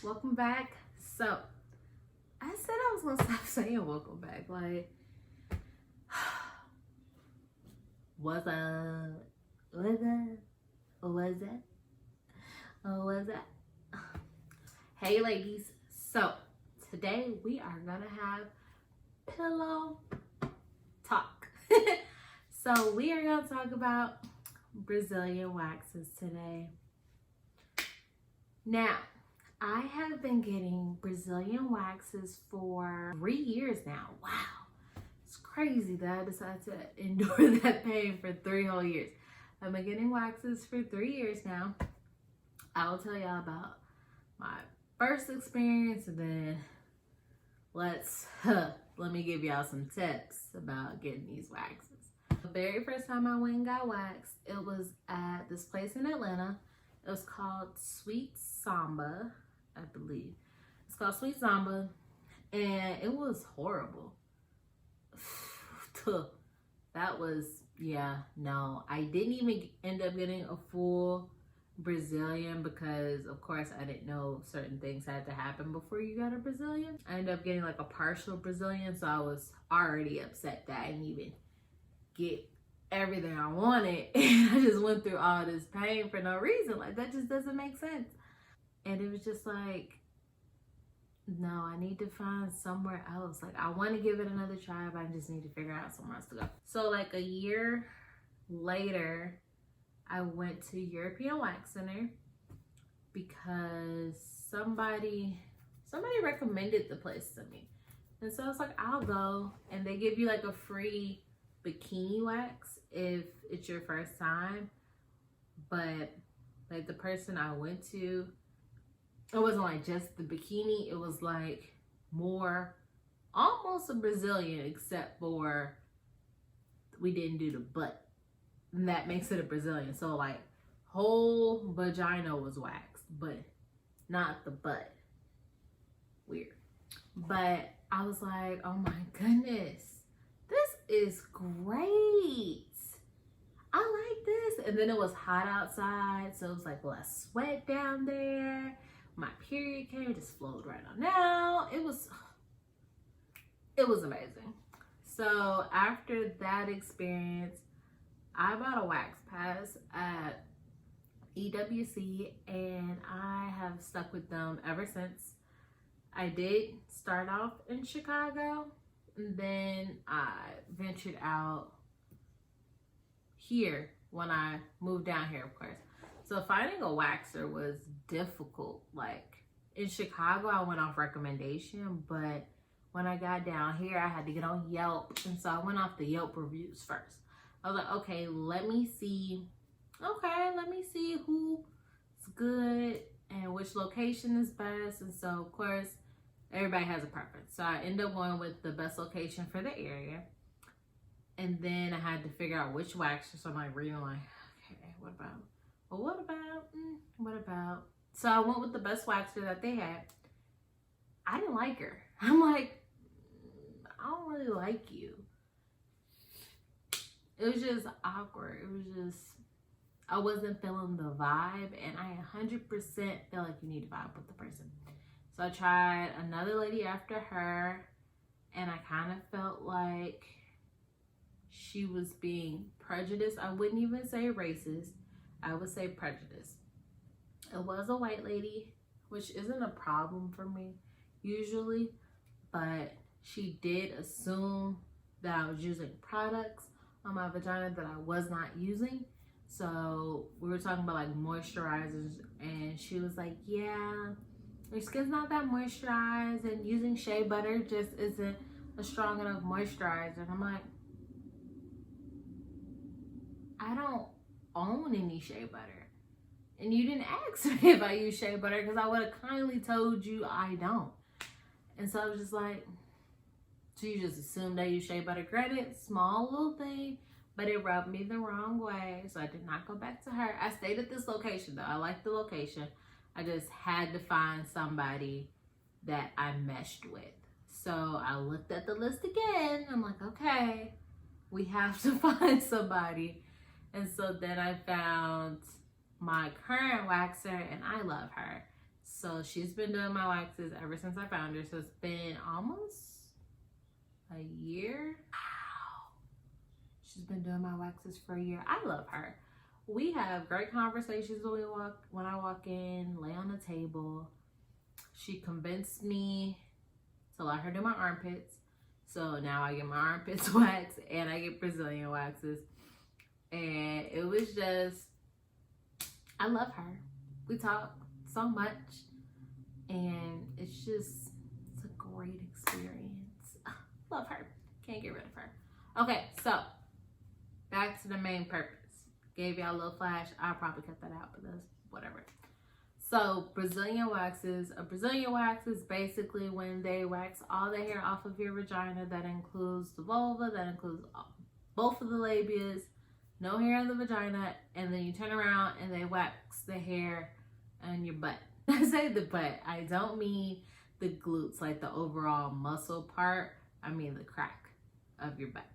Welcome back. So I said I was gonna stop saying welcome back. Like, what's up? What's up? What's up? What's up? Hey ladies. So today we are gonna have pillow talk. So we are gonna talk about Brazilian waxes today. Now, I have been getting Brazilian waxes for 3 years now. Wow. It's crazy that I decided to endure that pain for 3 whole years. I've been getting waxes for 3 years now. I will tell y'all about my first experience, and then let me give y'all some tips about getting these waxes. The very first time I went and got waxed, it was at this place in Atlanta. It was called Sweet Samba, I believe. It's called Sweet Samba, and it was horrible. That was, no. I didn't even end up getting a full Brazilian because, of course, I didn't know certain things had to happen before you got a Brazilian. I ended up getting like a partial Brazilian, so I was already upset that I didn't even get everything I wanted, and I just went through all this pain for no reason. Like, that just doesn't make sense. And it was just like, no, I need to find somewhere else. Like, I want to give it another try, but I just need to figure out somewhere else to go. So like a year later, I went to European Wax Center because somebody recommended the place to me. And so I was like, I'll go. And they give you like a free bikini wax if it's your first time. But like the person I went to, it wasn't like just the bikini. It was like more almost a Brazilian, except for we didn't do the butt. And that makes it a Brazilian. So like whole vagina was waxed, but not the butt. Weird. But I was like, oh my goodness, this is great. I like this. And then it was hot outside, so it was like less sweat down there. My period came, it just flowed right on out. It was amazing. So after that experience, I bought a wax pass at EWC, and I have stuck with them ever since. I did start off in Chicago, and then I ventured out here when I moved down here, of course. So finding a waxer was difficult. Like in Chicago, I went off recommendation, but when I got down here, I had to get on Yelp. And so I went off the Yelp reviews first. I was like, okay, let me see who's good and which location is best. And so, of course, everybody has a preference. So I ended up going with the best location for the area. And then I had to figure out which waxer. So I'm like reading like, okay, what about? So I went with the best waxer that they had. I didn't like her. I'm like, I don't really like you. It was just awkward. It was just, I wasn't feeling the vibe, and I 100% feel like you need to vibe with the person. So I tried another lady after her, and I kind of felt like she was being prejudiced. I wouldn't even say racist. I would say prejudiced. It was a white lady, which isn't a problem for me usually, but she did assume that I was using products on my vagina that I was not using. So we were talking about like moisturizers, and she was like, yeah, your skin's not that moisturized, and using shea butter just isn't a strong enough moisturizer. And I'm like, I don't own any shea butter. And you didn't ask me if I use shea butter, because I would have kindly told you I don't. And so I was just like, so you just assumed I use shea butter. Granted, small little thing, but it rubbed me the wrong way. So I did not go back to her. I stayed at this location though. I liked the location. I just had to find somebody that I meshed with. So I looked at the list again. I'm like, okay, we have to find somebody. And so then I found my current waxer, and I love her. So she's been doing my waxes ever since I found her. So it's been almost a year. Wow. She's been doing my waxes for a year. I love her. We have great conversations when I walk in, lay on the table. She convinced me to let her do my armpits. So now I get my armpits waxed and I get Brazilian waxes. And it was just, I love her. We talk so much and it's a great experience. Love her. Can't get rid of her. Okay, so back to the main purpose. Gave y'all a little flash. I'll probably cut that out, but that's whatever. So Brazilian waxes. A Brazilian wax is basically when they wax all the hair off of your vagina. That includes the vulva, that includes both of the labias, no hair in the vagina, and then you turn around and they wax the hair on your butt. I say the butt. I don't mean the glutes, like the overall muscle part. I mean the crack of your butt.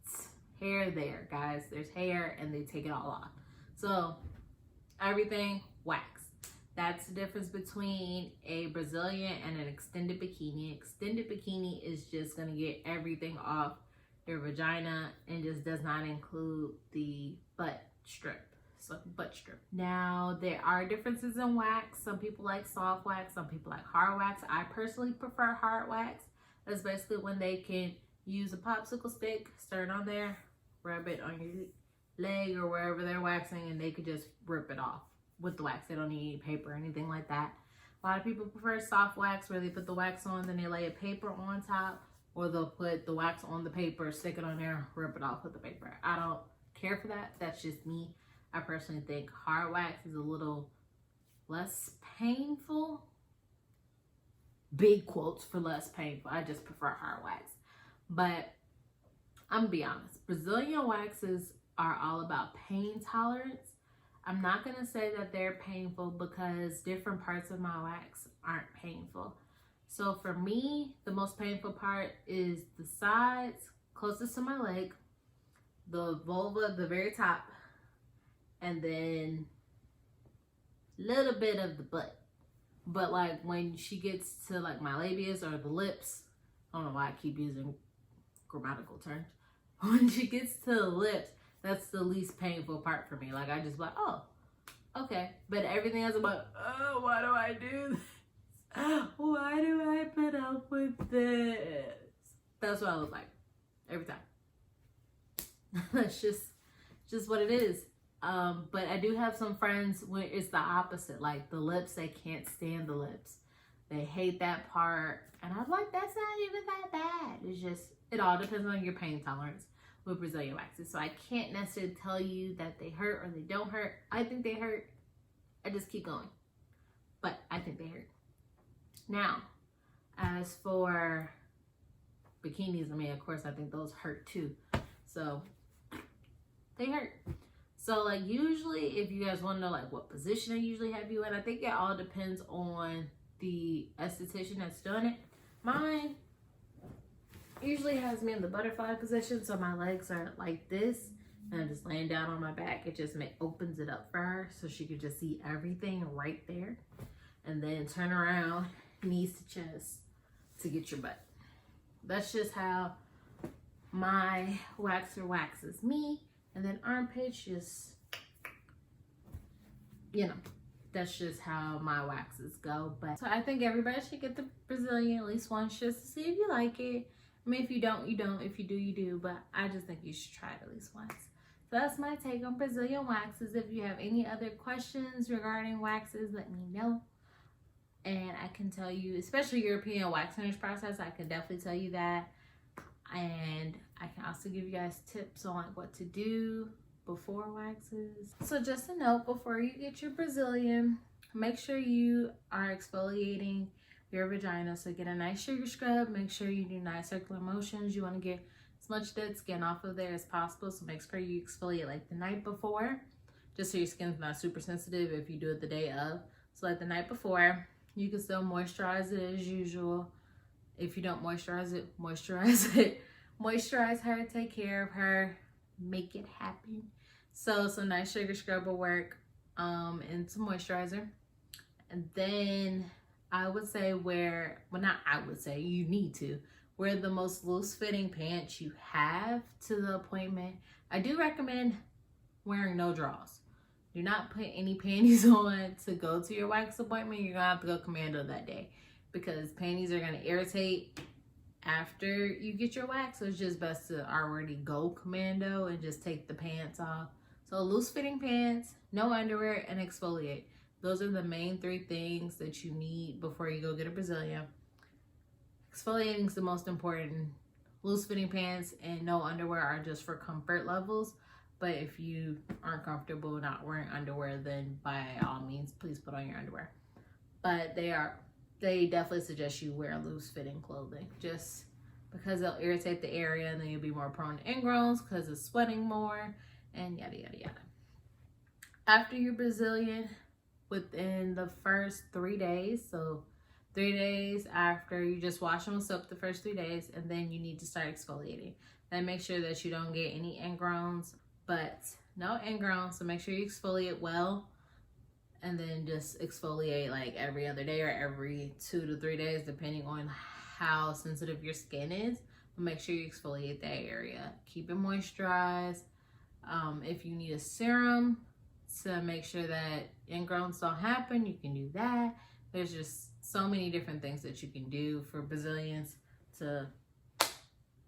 It's hair there, guys. There's hair and they take it all off. So everything wax. That's the difference between a Brazilian and an extended bikini. Extended bikini is just going to get everything off your vagina and just does not include the butt strip. So butt strip. Now there are differences in wax. Some people like soft wax, some people like hard wax. I personally prefer hard wax. That's basically when they can use a popsicle stick, stir it on there, rub it on your leg or wherever they're waxing, and they could just rip it off with the wax. They don't need paper or anything like that. A lot of people prefer soft wax where they put the wax on, then they lay a paper on top, or they'll put the wax on the paper, stick it on there, rip it off with the paper. I don't care for that. That's just me. I personally think hard wax is a little less painful. Big quotes for less painful. I just prefer hard wax. But I'm gonna be honest, Brazilian waxes are all about pain tolerance. I'm not gonna say that they're painful because different parts of my wax aren't painful. So for me, the most painful part is the sides closest to my leg, the vulva, the very top, and then a little bit of the butt. But like when she gets to like my labias or the lips, I don't know why I keep using grammatical terms. When she gets to the lips, that's the least painful part for me. Like I just like, oh, okay. But everything else about, oh, why do I do this? Why do I put up with this? That's what I look like every time. That's just what it is. But I do have some friends where it's the opposite. Like the lips, they can't stand the lips. They hate that part. And I'm like, that's not even that bad. It's just, it all depends on your pain tolerance with Brazilian waxes. So I can't necessarily tell you that they hurt or they don't hurt. I think they hurt. I just keep going. But I think they hurt. Now, as for bikinis, I mean, of course, I think those hurt too. So they hurt. So like usually if you guys want to know like what position I usually have you in, I think it all depends on the esthetician that's doing it. Mine usually has me in the butterfly position, so my legs are like this and I'm just laying down on my back. It just opens it up for her so she could just see everything right there, and then turn around, knees to chest to get your butt. That's just how my waxer waxes me. And then armpits, just, you know, that's just how my waxes go. But so I think everybody should get the Brazilian at least once just to see if you like it. I mean, if you don't, you don't. If you do, you do. But I just think you should try it at least once. So that's my take on Brazilian waxes. If you have any other questions regarding waxes, let me know. And I can tell you, especially European wax finish process, I can definitely tell you that. And I can also give you guys tips on like what to do before waxes. So just a note, before you get your Brazilian, make sure you are exfoliating your vagina. So get a nice sugar scrub. Make sure you do nice circular motions. You want to get as much dead skin off of there as possible. So make sure you exfoliate like the night before, just so your skin's not super sensitive if you do it the day of. So like the night before, you can still moisturize it as usual. If you don't moisturize it, moisturize it. Moisturize her, take care of her, make it happen. So some nice sugar scrub will work, and some moisturizer. And then I would say wear, well, not I would say, you need to wear the most loose fitting pants you have to the appointment. I do recommend wearing no drawers. Do not put any panties on to go to your wax appointment. You're gonna have to go commando that day because panties are gonna irritate after you get your wax. So it's just best to already go commando and just take the pants off. So loose fitting pants, no underwear, and exfoliate. Those are the main 3 things that you need before you go get a Brazilian. Exfoliating is the most important. Loose fitting pants and no underwear are just for comfort levels. But if you aren't comfortable not wearing underwear, then by all means, please put on your underwear. But they definitely suggest you wear loose fitting clothing just because they'll irritate the area and then you'll be more prone to ingrowns because it's sweating more and yada, yada, yada. After your Brazilian, within the first 3 days, so 3 days after, you just wash them with soap the first 3 days, and then you need to start exfoliating. Then make sure that you don't get any ingrowns, but no ingrowns, so make sure you exfoliate well, and then just exfoliate like every other day or every 2 to 3 days, depending on how sensitive your skin is. But make sure you exfoliate that area. Keep it moisturized. If you need a serum to make sure that ingrowns don't happen, you can do that. There's just so many different things that you can do for Brazilians to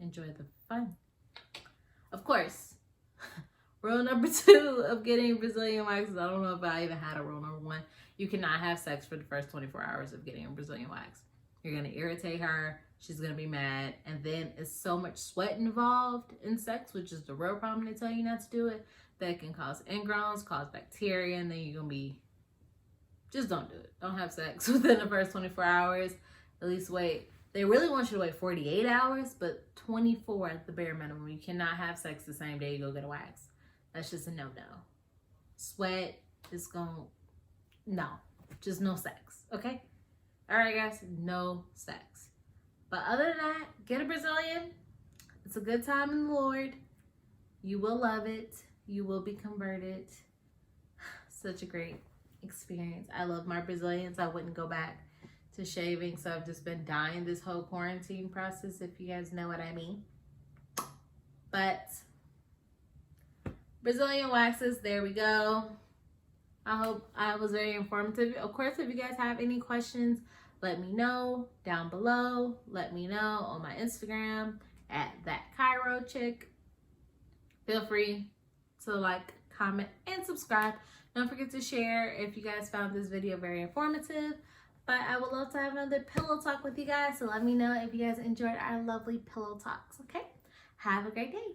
enjoy the fun. Of course, rule number 2 of getting Brazilian waxes, I don't know if I even had a rule number 1. You cannot have sex for the first 24 hours of getting a Brazilian wax. You're going to irritate her. She's going to be mad. And then it's so much sweat involved in sex, which is the real problem. They tell you not to do it. That can cause ingrowns, cause bacteria, and then you're going to be, just don't do it. Don't have sex within the first 24 hours. At least wait. They really want you to wait 48 hours, but 24 at the bare minimum. You cannot have sex the same day you go get a wax. That's just a no-no. Sweat is no. Just no sex, okay? All right, guys, no sex. But other than that, get a Brazilian. It's a good time in the Lord. You will love it. You will be converted. Such a great experience. I love my Brazilians. I wouldn't go back to shaving, so I've just been dying this whole quarantine process, if you guys know what I mean. But Brazilian waxes, there we go. I hope I was very informative. Of course, if you guys have any questions, let me know down below. Let me know on my Instagram at ThatChiroChick. Feel free to like, comment, and subscribe. Don't forget to share if you guys found this video very informative. But I would love to have another pillow talk with you guys. So let me know if you guys enjoyed our lovely pillow talks, okay? Have a great day.